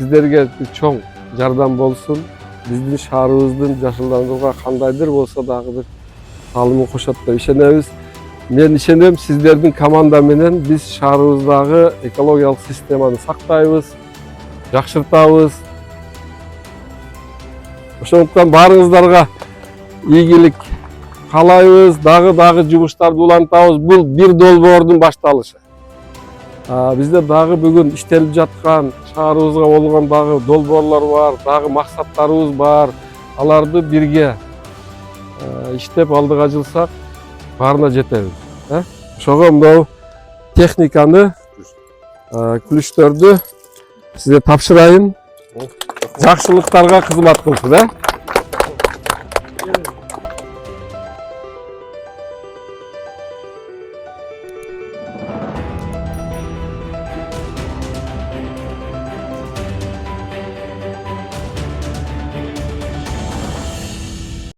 сиздерге чоң жардам болсун. Биздин шаарыбыздын жашылданууга кандайдыр болсо дагы бир салымын кошот деп ишенебиз. Мен ишенем, сиздердин команда менен биз шаарыбыздагы экологиялык системаны сактайбыз, жакшыртабыз. Ошондуктан баарыңыздарга ийгилик каалайбыз, дагы жумуштарды улантабыз. Бул бир долбоордун башталышы. Бизде дагы бүгүн иштелип жаткан, шаарыбызга болгон дагы долбоорлор бар, дагы максаттарыбыз бар. Аларды бирге иштеп алдыга жылсак, баарына жетебиз. Ошого мынау техниканы, күлүштөрдү сизге тапшырайын. Жакшылыктарга кызмат кылсын,